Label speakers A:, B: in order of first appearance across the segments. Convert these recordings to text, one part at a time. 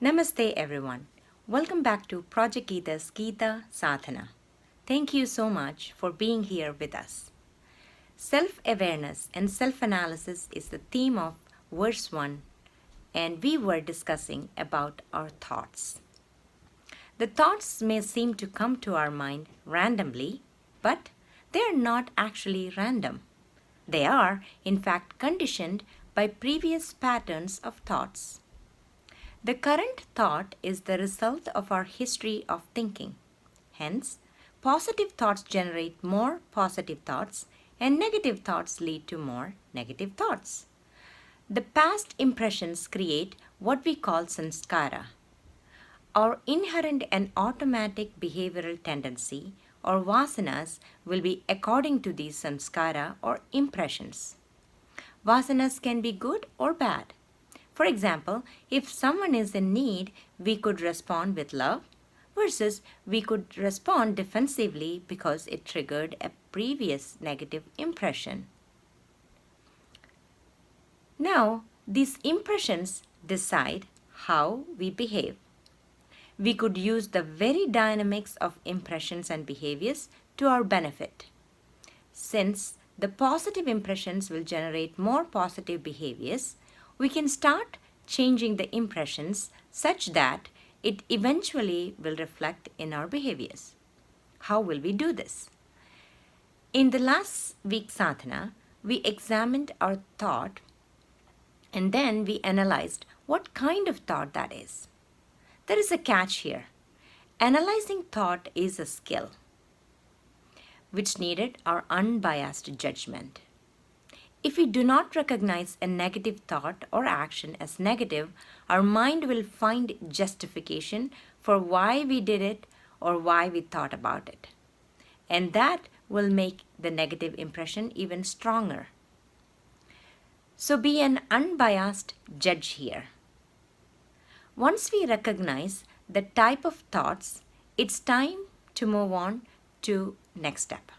A: Namaste everyone. Welcome back to Project Gita's Gita Sadhana. Thank you so much for being here with us. Self-awareness and self-analysis is the theme of verse 1, and we were discussing about our thoughts. The thoughts may seem to come to our mind randomly, but they are not actually random. They are, in fact, conditioned by previous patterns of thoughts. The current thought is the result of our history of thinking. Hence, positive thoughts generate more positive thoughts and negative thoughts lead to more negative thoughts. The past impressions create what we call samskara. Our inherent and automatic behavioral tendency or vasanas will be according to these samskara or impressions. Vasanas can be good or bad. For example, if someone is in need, we could respond with love versus we could respond defensively because it triggered a previous negative impression. Now, these impressions decide how we behave. We could use the very dynamics of impressions and behaviors to our benefit. Since the positive impressions will generate more positive behaviors, we can start changing the impressions such that it eventually will reflect in our behaviors. How will we do this? In the last week's sadhana, we examined our thought and then we analyzed what kind of thought that is. There is a catch here. Analyzing thought is a skill which needed our unbiased judgment. If we do not recognize a negative thought or action as negative, our mind will find justification for why we did it or why we thought about it. And that will make the negative impression even stronger. So be an unbiased judge here. Once we recognize the type of thoughts, it's time to move on to next step.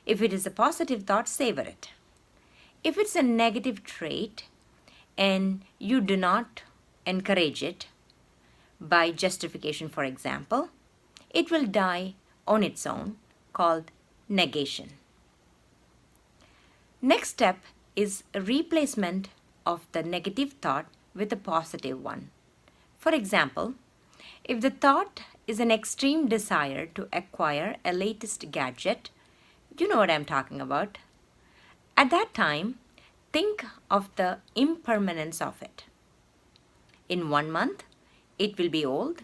A: If it is a positive thought, savor it. If it's a negative trait and you do not encourage it by justification, for example, it will die on its own, called negation. Next step is a replacement of the negative thought with a positive one. For example, if the thought is an extreme desire to acquire a latest gadget, you know what I'm talking about. At that time, think of the impermanence of it. In 1 month, it will be old,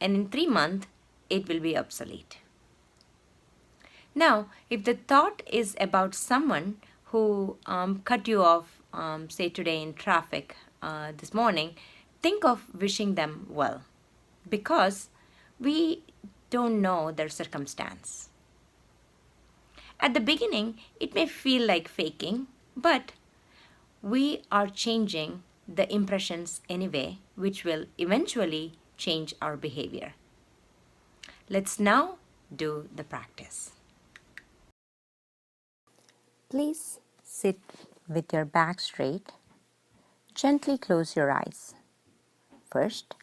A: and in 3 months, it will be obsolete. Now, if the thought is about someone who cut you off, say today in traffic this morning, think of wishing them well because we don't know their circumstance. At the beginning, it may feel like faking, but we are changing the impressions anyway, which will eventually change our behavior. Let's now do the practice. Please sit with your back straight. Gently close your eyes. First,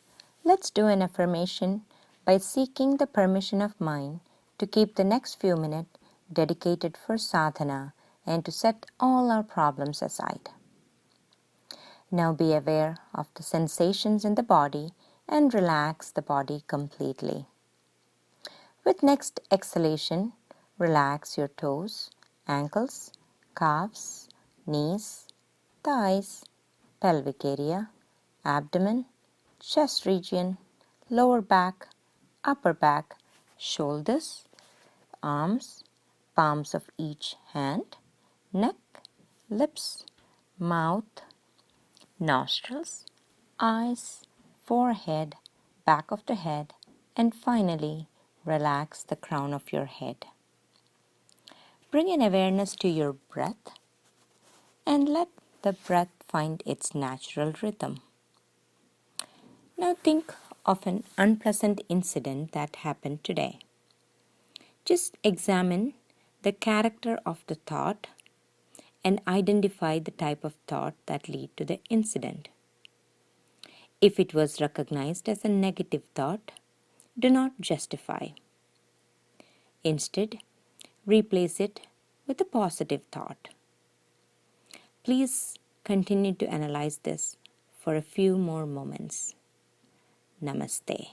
A: let's do an affirmation by seeking the permission of mind to keep the next few minutes dedicated for sadhana and to set all our problems aside. Now be aware of the sensations in the body and relax the body completely. With next exhalation, relax your toes, ankles, calves, knees, thighs, pelvic area, abdomen, chest region, lower back, upper back, shoulders, arms, palms of each hand, neck, lips, mouth, nostrils, eyes, forehead, back of the head, and finally, relax the crown of your head. Bring an awareness to your breath and let the breath find its natural rhythm. Now think of an unpleasant incident that happened today. Just examine the character of the thought and identify the type of thought that lead to the incident. If it was recognized as a negative thought, do not justify. Instead, replace it with a positive thought. Please continue to analyze this for a few more moments. Namaste.